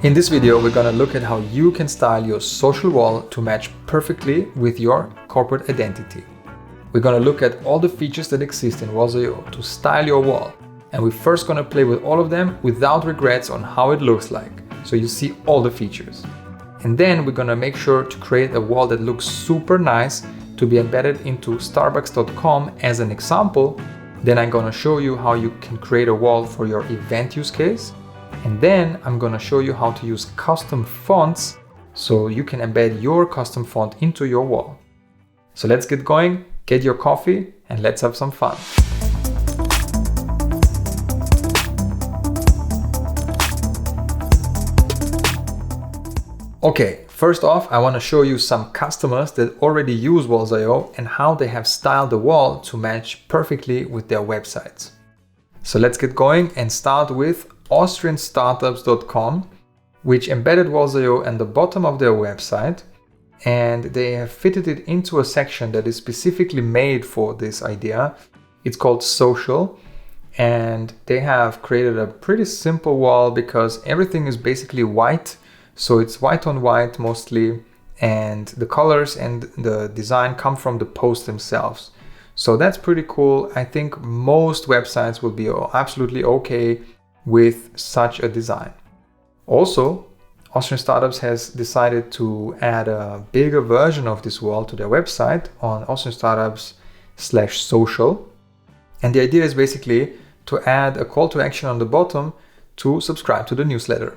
In this video, we're going to look at how you can style your social wall to match perfectly with your corporate identity. We're going to look at all the features that exist in Walls.io to style your wall. And we're first going to play with all of them without regrets on how it looks like, so you see all the features. And then we're going to make sure to create a wall that looks super nice to be embedded into starbucks.com as an example. Then I'm going to show you how you can create a wall for your event use case. And then I'm going to show you how to use custom fonts so you can embed your custom font into your wall. So let's get going, get your coffee, and let's have some fun. Okay, first off, I want to show you some customers that already use Walls.io and how they have styled the wall to match perfectly with their websites. So let's get going and start with austrianstartups.com, which embedded Walls.io at the bottom of their website, and they have fitted it into a section that is specifically made for this idea. It's called social, and they have created a pretty simple wall because everything is basically white. So it's white on white mostly, and the colors and the design come from the posts themselves. So that's pretty cool. I think most websites will be absolutely okay with such a design. Also, Austrian Startups has decided to add a bigger version of this wall to their website on austrianstartups.com/social. And the idea is basically to add a call to action on the bottom to subscribe to the newsletter.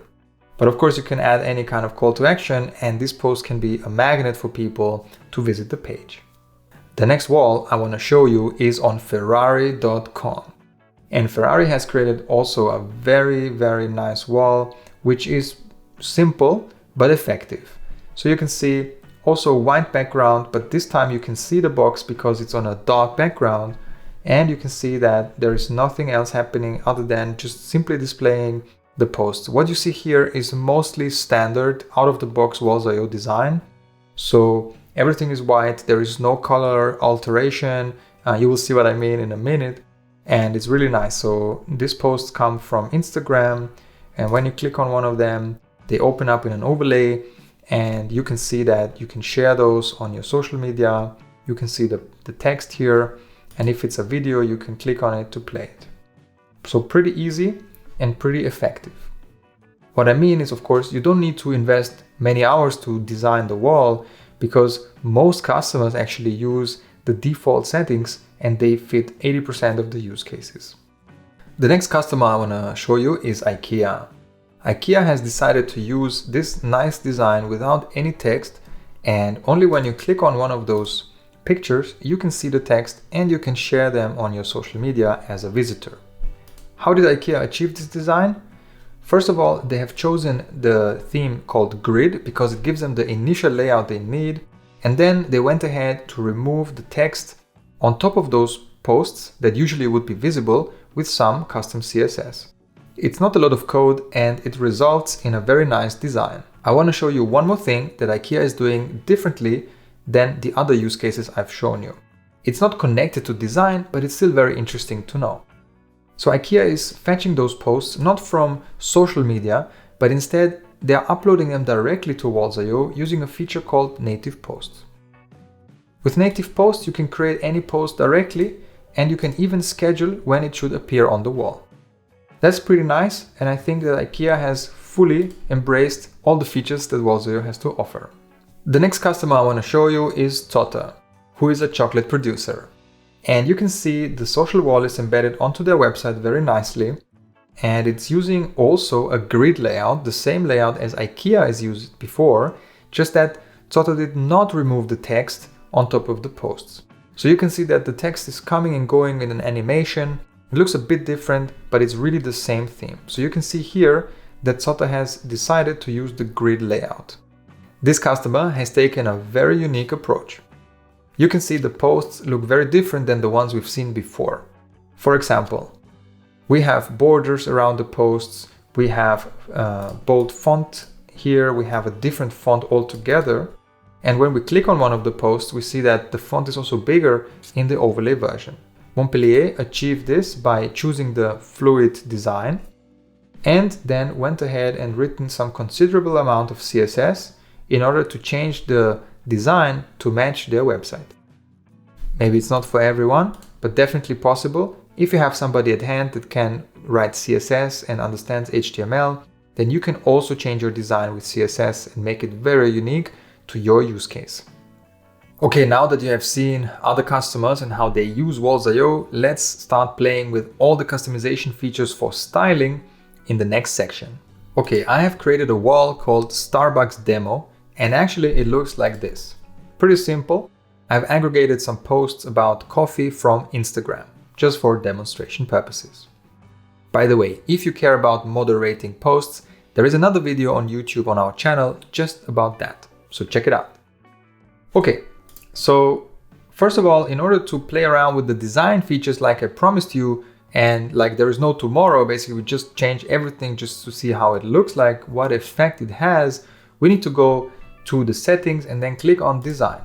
But of course, you can add any kind of call to action, and this post can be a magnet for people to visit the page. The next wall I want to show you is on Ferrari.com. And Ferrari has created also a very, very nice wall, which is simple but effective. So you can see also white background, but this time you can see the box because it's on a dark background. And you can see that there is nothing else happening other than just simply displaying the post. What you see here is mostly standard out-of-the-box Walls.io design. So everything is white, there is no color alteration. You will see what I mean in a minute. And it's really nice. So these posts come from Instagram, and when you click on one of them, they open up in an overlay, and you can see that you can share those on your social media. You can see the text here, and if it's a video, you can click on it to play it. So pretty easy and pretty effective. What I mean is, of course, you don't need to invest many hours to design the wall because most customers actually use the default settings and they fit 80% of the use cases. The next customer I want to show you is IKEA. IKEA has decided to use this nice design without any text, and only when you click on one of those pictures, you can see the text and you can share them on your social media as a visitor. How did IKEA achieve this design? First of all, they have chosen the theme called Grid because it gives them the initial layout they need, and then they went ahead to remove the text on top of those posts that usually would be visible with some custom CSS. It's not a lot of code and it results in a very nice design. I want to show you one more thing that IKEA is doing differently than the other use cases I've shown you. It's not connected to design, but it's still very interesting to know. So IKEA is fetching those posts not from social media, but instead they are uploading them directly to Walls.io using a feature called native posts. With native posts, you can create any post directly, and you can even schedule when it should appear on the wall. That's pretty nice, and I think that IKEA has fully embraced all the features that Walls.io has to offer. The next customer I want to show you is Tota, who is a chocolate producer. And you can see the social wall is embedded onto their website very nicely, and it's using also a grid layout, the same layout as IKEA has used before, just that Tota did not remove the text on top of the posts. So you can see that the text is coming and going in an animation. It looks a bit different, but it's really the same theme. So you can see here that Tota has decided to use the grid layout. This customer has taken a very unique approach. You can see the posts look very different than the ones we've seen before. For example, we have borders around the posts, we have bold font here, we have a different font altogether. And when we click on one of the posts, we see that the font is also bigger in the overlay version. Montpellier achieved this by choosing the fluid design. and then went ahead and written some considerable amount of CSS in order to change the design to match their website. Maybe it's not for everyone, but definitely possible. If you have somebody at hand that can write CSS and understands HTML, then you can also change your design with CSS and make it very unique to your use case. Okay, now that you have seen other customers and how they use Walls.io, let's start playing with all the customization features for styling in the next section. Okay, I have created a wall called Starbucks Demo, and actually it looks like this. Pretty simple. I've aggregated some posts about coffee from Instagram, just for demonstration purposes. By the way, if you care about moderating posts, there is another video on YouTube on our channel just about that, so check it out. Okay, so first of all, in order to play around with the design features like I promised you, and like there is no tomorrow, basically we just change everything just to see how it looks like, what effect it has, we need to go to the settings and then click on design.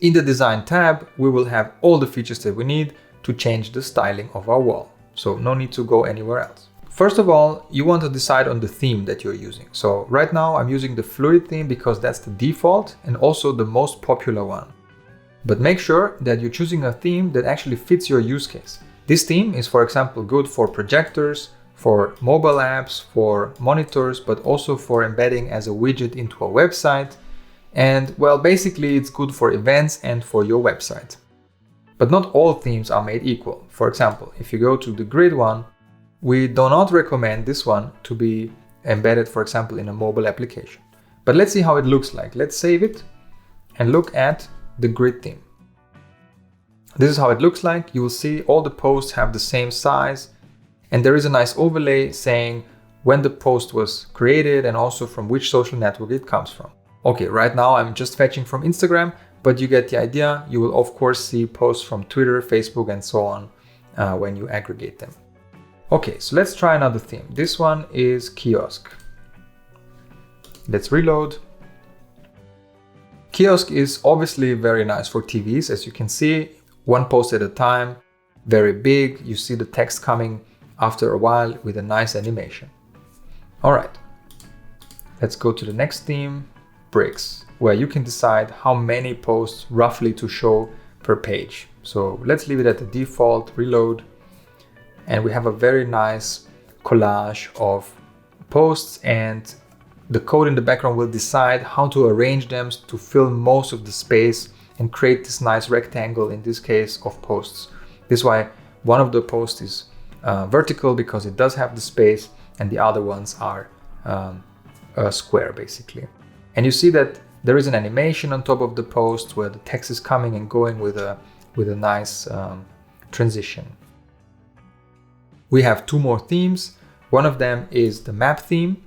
In the design tab, we will have all the features that we need to change the styling of our wall. So no need to go anywhere else. First of all, you want to decide on the theme that you're using. So right now I'm using the fluid theme because that's the default and also the most popular one. But make sure that you're choosing a theme that actually fits your use case. This theme is, for example, good for projectors, for mobile apps, for monitors, but also for embedding as a widget into a website. And well, basically it's good for events and for your website. But not all themes are made equal. For example, if you go to the grid one, we do not recommend this one to be embedded, for example, in a mobile application. But let's see how it looks like. Let's save it and look at the grid theme. This is how it looks like. You will see all the posts have the same size, and there is a nice overlay saying when the post was created and also from which social network it comes from. Okay, right now I'm just fetching from Instagram, but you get the idea. You will of course see posts from Twitter, Facebook, and so on when you aggregate them. Okay, so let's try another theme. This one is kiosk. Let's reload. Kiosk is obviously very nice for TVs, as you can see, one post at a time, very big. You see the text coming after a while with a nice animation. All right, let's go to the next theme, bricks, where you can decide how many posts roughly to show per page. So let's leave it at the default, reload, and we have a very nice collage of posts, and the code in the background will decide how to arrange them to fill most of the space and create this nice rectangle, in this case, of posts. This is why one of the posts is vertical, because it does have the space, and the other ones are a square basically. And you see that there is an animation on top of the post where the text is coming and going with a nice transition. We have two more themes. One of them is the map theme,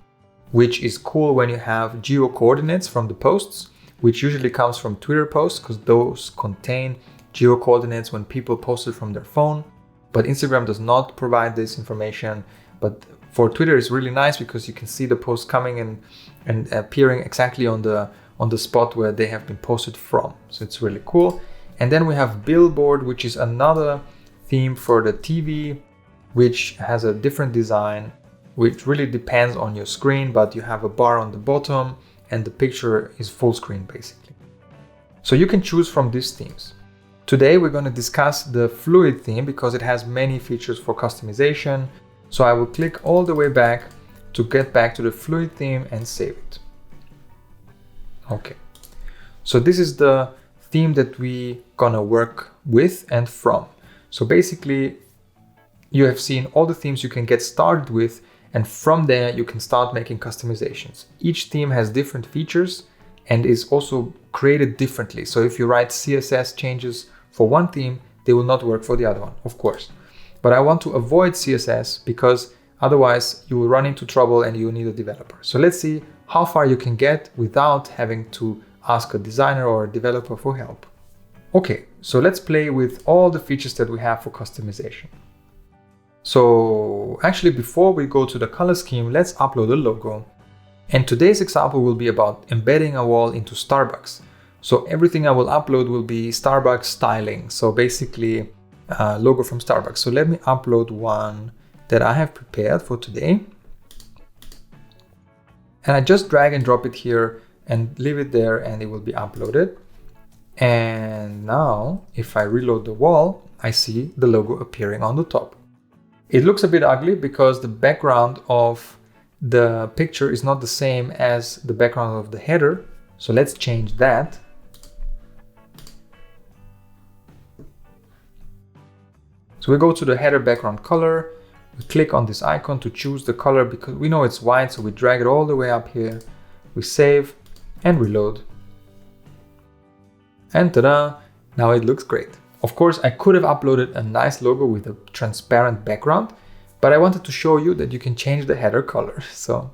which is cool when you have geo coordinates from the posts, which usually comes from Twitter posts because those contain geo coordinates when people post it from their phone. But Instagram does not provide this information. But for Twitter, it's really nice because you can see the post coming and appearing exactly on the spot where they have been posted from. So it's really cool. And then we have billboard, which is another theme for the TV, which has a different design, which really depends on your screen, but you have a bar on the bottom and the picture is full screen basically. So you can choose from these themes. Today we're going to discuss the fluid theme because it has many features for customization. So I will click all the way back to get back to the fluid theme and save it. Okay, so this is the theme that we gonna work with and from. So basically you have seen all the themes you can get started with, and from there you can start making customizations. Each theme has different features and is also created differently. So if you write CSS changes for one theme, they will not work for the other one, of course. But I want to avoid CSS because otherwise you will run into trouble and you will need a developer. So let's see how far you can get without having to ask a designer or a developer for help. Okay, so let's play with all the features that we have for customization. So actually, before we go to the color scheme, let's upload a logo. And today's example will be about embedding a wall into Starbucks. So everything I will upload will be Starbucks styling. So basically logo from Starbucks. So let me upload one that I have prepared for today. And I just drag and drop it here and leave it there and it will be uploaded. And now if I reload the wall, I see the logo appearing on the top. It looks a bit ugly because the background of the picture is not the same as the background of the header. So let's change that. So we go to the header background color. We click on this icon to choose the color because we know it's white. So we drag it all the way up here. We save and reload. And ta-da! Now it looks great. Of course, I could have uploaded a nice logo with a transparent background, but I wanted to show you that you can change the header color. So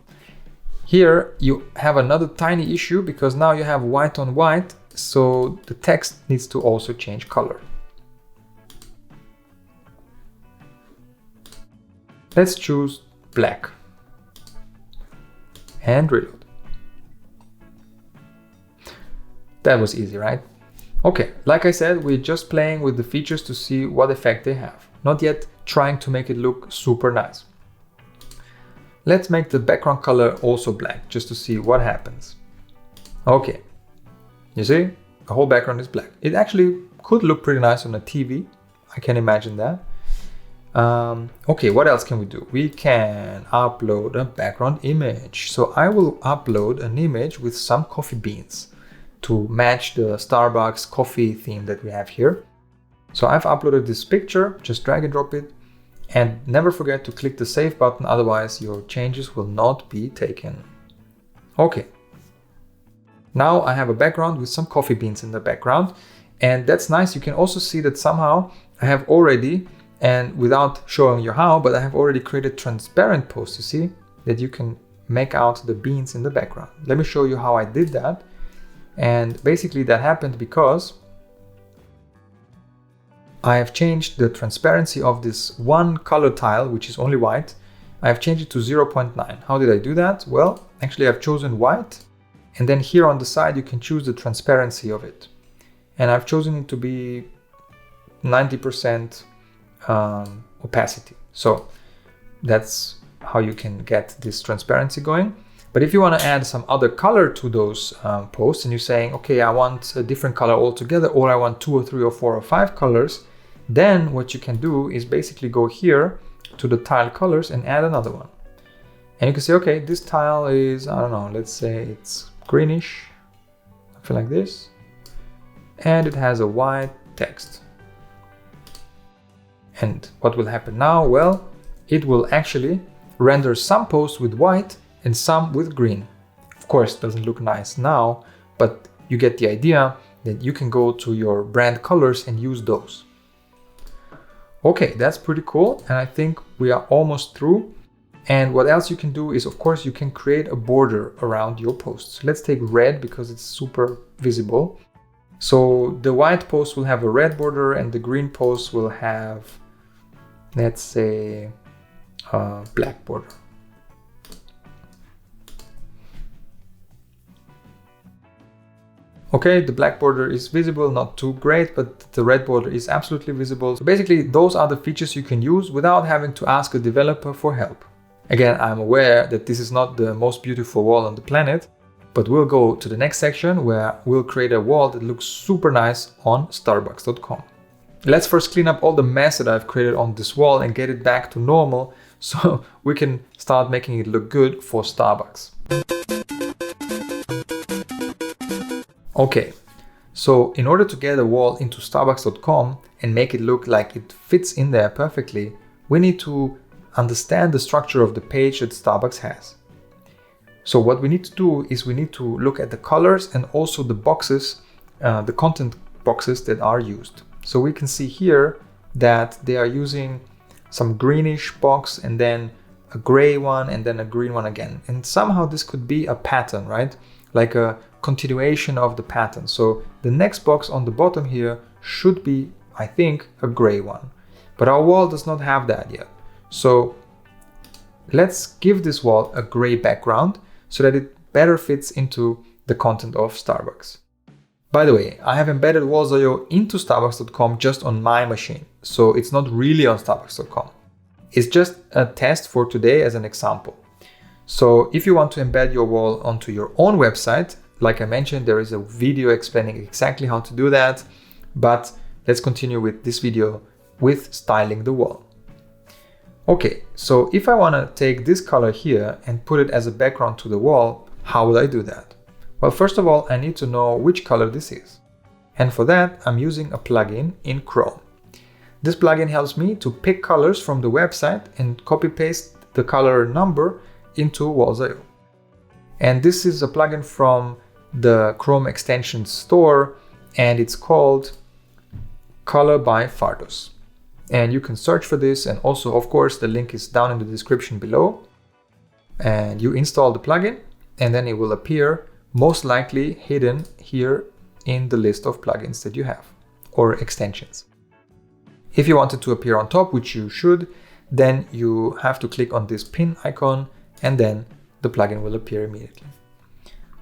here you have another tiny issue because now you have white on white, so the text needs to also change color. Let's choose black and reload. That was easy, right? Okay, like I said, we're just playing with the features to see what effect they have. Not yet trying to make it look super nice. Let's make the background color also black, just to see what happens. Okay, you see, the whole background is black. It actually could look pretty nice on a TV. I can imagine that. Okay, what else can we do? We can upload a background image. So I will upload an image with some coffee beans to match the Starbucks coffee theme that we have here. So I've uploaded this picture, just drag and drop it, and never forget to click the save button, otherwise your changes will not be taken. Okay. Now I have a background with some coffee beans in the background, and that's nice. You can also see that somehow I have already, and without showing you how, but I have already created transparent posts, you see, that you can make out the beans in the background. Let me show you how I did that. And basically that happened because I have changed the transparency of this one color tile, which is only white. I have changed it to 0.9. How did I do that? Well, actually I've chosen white, and then here on the side you can choose the transparency of it. And I've chosen it to be 90% opacity. So that's how you can get this transparency going. But if you want to add some other color to those posts and you're saying, okay, I want a different color altogether, or I want 2 or 3 or 4 or 5 colors, then what you can do is basically go here to the tile colors and add another one. And you can say, okay, this tile is, I don't know, let's say it's greenish, something like this. And it has a white text. And what will happen now? Well, it will actually render some posts with white and some with green. Of course, it doesn't look nice now, but you get the idea that you can go to your brand colors and use those. Okay, that's pretty cool. And I think we are almost through. And what else you can do is, of course, you can create a border around your posts. Let's take red because it's super visible. So the white post will have a red border and the green post will have, let's say, a black border. Okay, the black border is visible, not too great, but the red border is absolutely visible. So basically, those are the features you can use without having to ask a developer for help. Again, I'm aware that this is not the most beautiful wall on the planet, but we'll go to the next section where we'll create a wall that looks super nice on Starbucks.com. Let's first clean up all the mess that I've created on this wall and get it back to normal so we can start making it look good for Starbucks. Okay, so in order to get a wall into Starbucks.com and make it look like it fits in there perfectly, we need to understand the structure of the page that Starbucks has. So what we need to do is we need to look at the colors and also the boxes, the content boxes that are used. So we can see here that they are using some greenish box and then a gray one and then a green one again. And somehow this could be a pattern, right? Like a continuation of the pattern. So the next box on the bottom here should be, I think, a gray one. But our wall does not have that yet. So let's give this wall a gray background so that it better fits into the content of Starbucks. By the way, I have embedded Walls.io into Starbucks.com just on my machine. So it's not really on Starbucks.com. It's just a test for today as an example. So if you want to embed your wall onto your own website, like I mentioned, there is a video explaining exactly how to do that, but let's continue with this video with styling the wall. Okay, so if I want to take this color here and put it as a background to the wall, how will I do that? Well, first of all, I need to know which color this is. And for that, I'm using a plugin in Chrome. This plugin helps me to pick colors from the website and copy paste the color number into Walls.io. And this is a plugin from the Chrome extension store, and it's called Color by Fardos. And you can search for this, and also, of course, the link is down in the description below. And you install the plugin, and then it will appear most likely hidden here in the list of plugins that you have, or extensions. If you want it to appear on top, which you should, then you have to click on this pin icon, and then the plugin will appear immediately.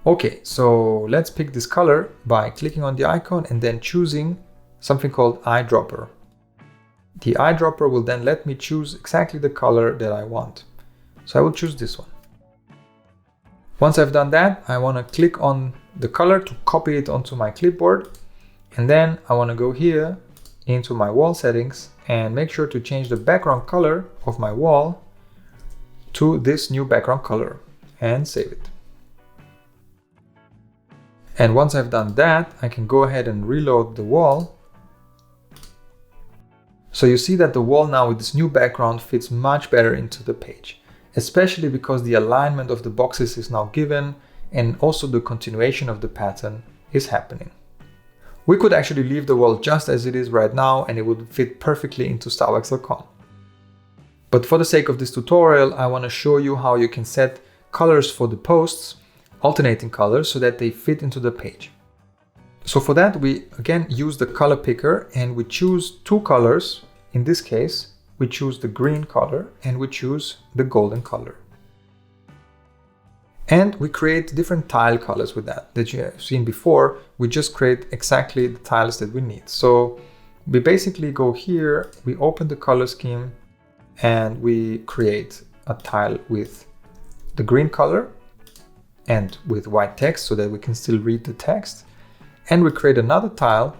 Okay, so let's pick this color by clicking on the icon and then choosing something called eyedropper. The eyedropper will then let me choose exactly the color that I want. So I will choose this one. Once I've done that, I want to click on the color to copy it onto my clipboard. And then I want to go here into my wall settings and make sure to change the background color of my wall to this new background color and save it. And once I've done that, I can go ahead and reload the wall. So you see that the wall now with this new background fits much better into the page, especially because the alignment of the boxes is now given and also the continuation of the pattern is happening. We could actually leave the wall just as it is right now and it would fit perfectly into Starbucks.com. But for the sake of this tutorial, I want to show you how you can set colors for the posts, alternating colors, so that they fit into the page. So for that, we again use the color picker and we choose two colors. In this case, we choose the green color and we choose the golden color. And we create different tile colors with that you have seen before. We just create exactly the tiles that we need. So we basically go here, we open the color scheme, and we create a tile with the green color and with white text so that we can still read the text. And we create another tile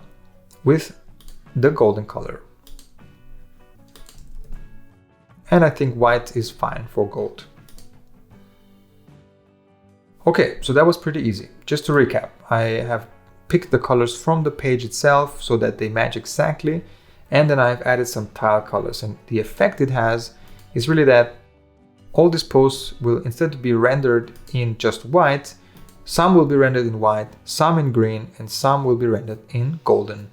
with the golden color. And I think white is fine for gold. Okay, so that was pretty easy. Just to recap, I have picked the colors from the page itself so that they match exactly. And then I've added some tile colors, and the effect it has is really that all these posts will, instead of be rendered in just white, some will be rendered in white, some in green, and some will be rendered in golden.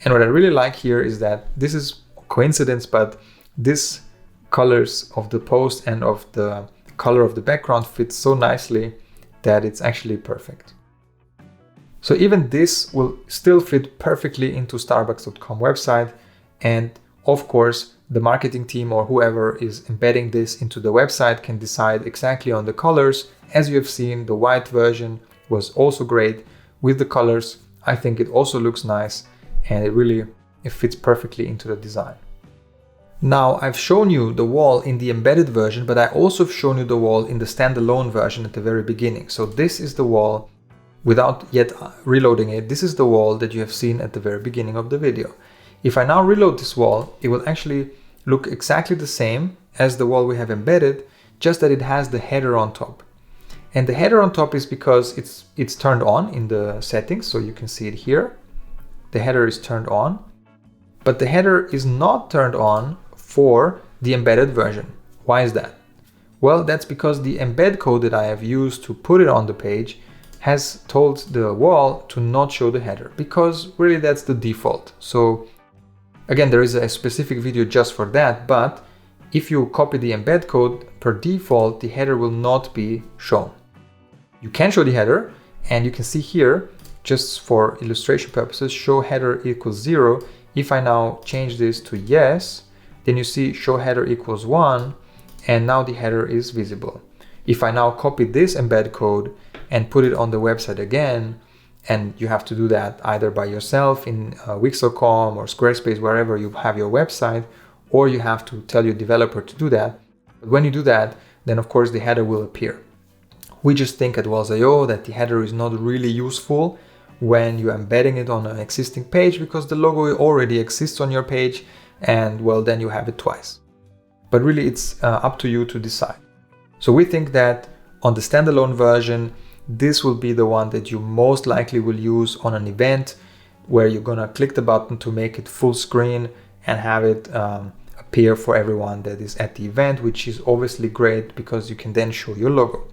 And what I really like here is that this is a coincidence, but this colors of the post and of the color of the background fit so nicely that it's actually perfect. So even this will still fit perfectly into Starbucks.com website. And of course, the marketing team or whoever is embedding this into the website can decide exactly on the colors. As you have seen, the white version was also great with the colors. I think it also looks nice and it fits perfectly into the design. Now I've shown you the wall in the embedded version, but I also have shown you the wall in the standalone version at the very beginning. So this is the wall without yet reloading it. This is the wall that you have seen at the very beginning of the video. If I now reload this wall, it will actually look exactly the same as the wall we have embedded, just that it has the header on top. And the header on top is because it's turned on in the settings, so you can see it here. The header is turned on, but the header is not turned on for the embedded version. Why is that? Well, that's because the embed code that I have used to put it on the page has told the wall to not show the header, because really that's the default. So again, there is a specific video just for that, but if you copy the embed code, per default, the header will not be shown. You can show the header, and you can see here, just for illustration purposes, show header equals 0. If I now change this to yes, then you see show header equals 1, and now the header is visible. If I now copy this embed code and put it on the website again, and you have to do that either by yourself in Wix.com or Squarespace, wherever you have your website, or you have to tell your developer to do that. But when you do that, then of course the header will appear. We just think at Walls.io that the header is not really useful when you're embedding it on an existing page because the logo already exists on your page and well, then you have it twice. But really it's up to you to decide. So we think that on the standalone version, this will be the one that you most likely will use on an event where you're gonna click the button to make it full screen and have it appear for everyone that is at the event, which is obviously great because you can then show your logo.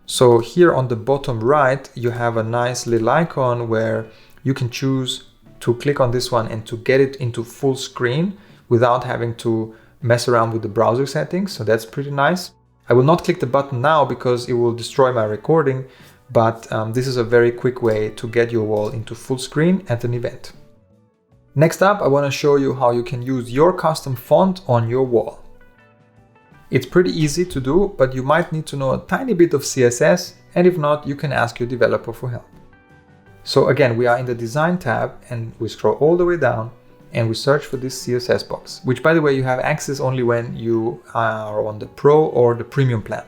So here on the bottom right, you have a nice little icon where you can choose to click on this one and to get it into full screen without having to mess around with the browser settings. So that's pretty nice. I will not click the button now because it will destroy my recording, but this is a very quick way to get your wall into full screen at an event. Next up, I want to show you how you can use your custom font on your wall. It's pretty easy to do, but you might need to know a tiny bit of CSS, and if not, you can ask your developer for help. So again, we are in the Design tab and we scroll all the way down and we search for this CSS box, which by the way, you have access only when you are on the Pro or the Premium plan.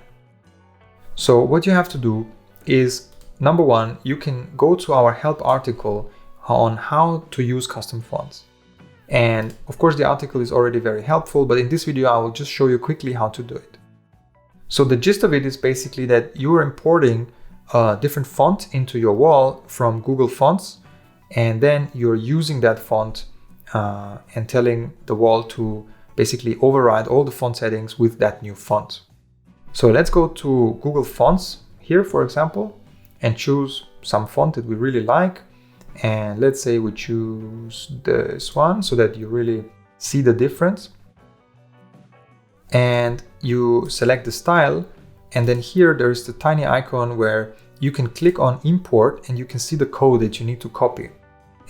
So what you have to do is, number one, you can go to our help article on how to use custom fonts. And of course, the article is already very helpful, but in this video, I will just show you quickly how to do it. So the gist of it is basically that you are importing a different font into your wall from Google Fonts, and then you're using that font and telling the wall to basically override all the font settings with that new font. So let's go to Google Fonts here, for example, and choose some font that we really like. And let's say we choose this one so that you really see the difference. And you select the style. And then here there's the tiny icon where you can click on import and you can see the code that you need to copy.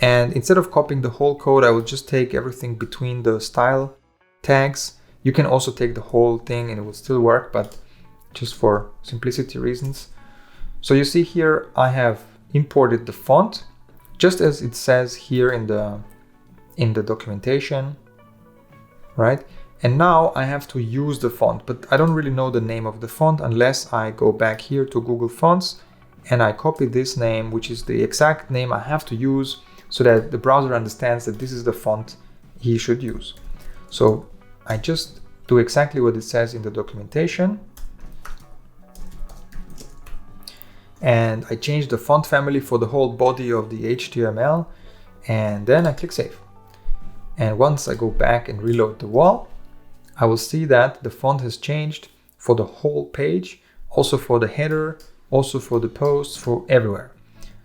And instead of copying the whole code, I will just take everything between the style tags. You can also take the whole thing and it will still work, but just for simplicity reasons. So you see here, I have imported the font, just as it says here in the documentation, right? And now I have to use the font, but I don't really know the name of the font unless I go back here to Google Fonts and I copy this name, which is the exact name I have to use so that the browser understands that this is the font he should use. So I just do exactly what it says in the documentation. And I change the font family for the whole body of the HTML, and then I click Save. And once I go back and reload the wall, I will see that the font has changed for the whole page, also for the header, also for the posts, for everywhere.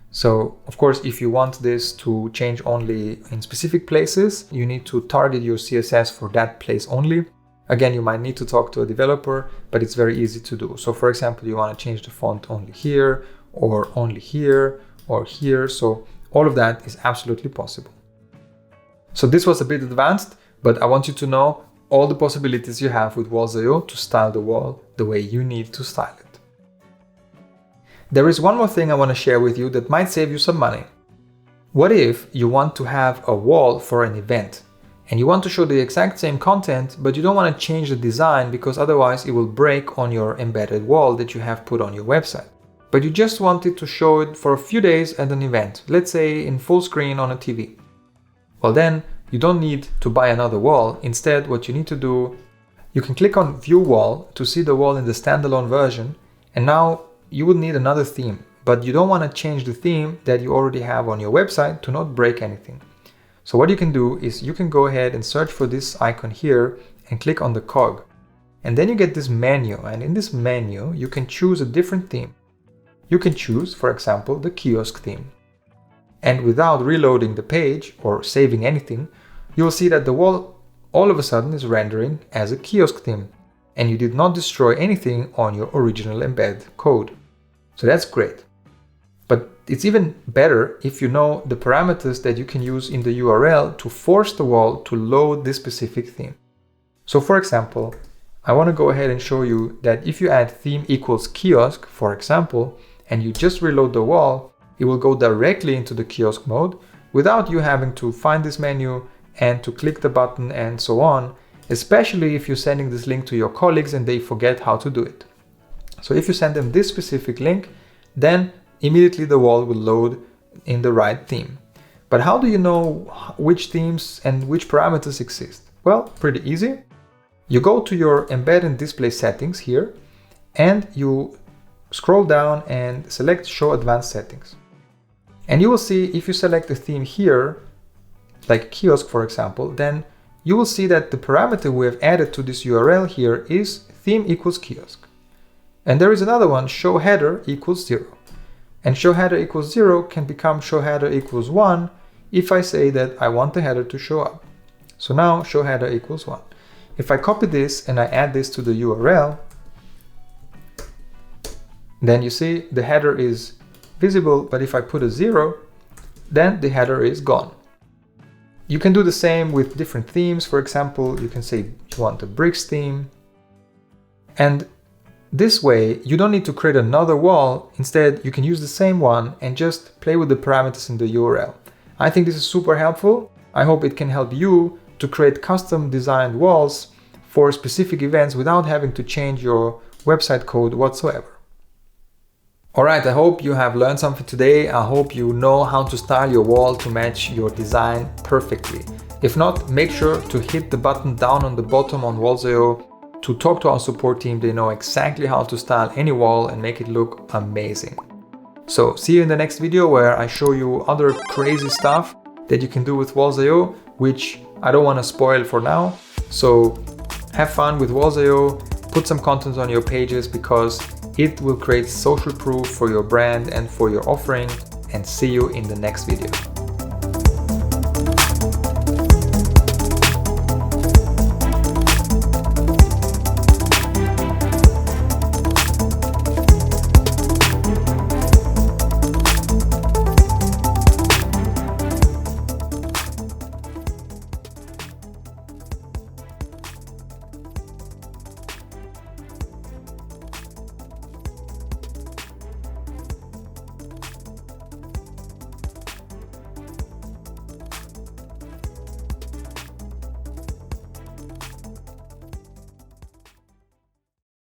So of course, if you want this to change only in specific places, you need to target your CSS for that place only. Again, you might need to talk to a developer, but it's very easy to do. So for example, you want to change the font only here, or only here, or here. So all of that is absolutely possible. So this was a bit advanced, but I want you to know all the possibilities you have with Walls.io to style the wall the way you need to style it. There is one more thing I want to share with you that might save you some money. What if you want to have a wall for an event? And you want to show the exact same content, but you don't want to change the design because otherwise it will break on your embedded wall that you have put on your website. But you just wanted to show it for a few days at an event, let's say in full screen on a TV. Well then, you don't need to buy another wall. Instead, what you need to do, you can click on View Wall to see the wall in the standalone version. And now you will need another theme, but you don't want to change the theme that you already have on your website to not break anything. So what you can do is you can go ahead and search for this icon here and click on the cog. And then you get this menu, and in this menu, you can choose a different theme. You can choose, for example, the kiosk theme. And without reloading the page or saving anything, you'll see that the wall all of a sudden is rendering as a kiosk theme. And you did not destroy anything on your original embed code. So that's great. But it's even better if you know the parameters that you can use in the URL to force the wall to load this specific theme. So for example, I want to go ahead and show you that if you add theme equals kiosk, for example, and you just reload the wall, it will go directly into the kiosk mode without you having to find this menu and to click the button and so on. especially if you're sending this link to your colleagues and they forget how to do it. So if you send them this specific link, then immediately the wall will load in the right theme. But how do you know which themes and which parameters exist? Well, pretty easy. You go to your embed and display settings here, and you scroll down and select show advanced settings. And you will see if you select a theme here, like kiosk for example, then you will see that the parameter we have added to this URL here is theme equals kiosk. And there is another one, show header equals 0. And show header equals 0 can become show header equals 1 if I say that I want the header to show up. So now show header equals 1. If I copy this and I add this to the URL, then you see the header is visible, but if I put a 0, then the header is gone. You can do the same with different themes. For example, you can say you want the bricks theme. And this way, you don't need to create another wall. Instead, you can use the same one and just play with the parameters in the URL. I think this is super helpful. I hope it can help you to create custom designed walls for specific events without having to change your website code whatsoever. Alright, I hope you have learned something today. I hope you know how to style your wall to match your design perfectly. If not, make sure to hit the button down on the bottom on Walls.io to talk to our support team. They know exactly how to style any wall and make it look amazing. So see you in the next video where I show you other crazy stuff that you can do with Walls.io, which I don't want to spoil for now. So have fun with Walls.io, put some content on your pages because it will create social proof for your brand and for your offering, and see you in the next video.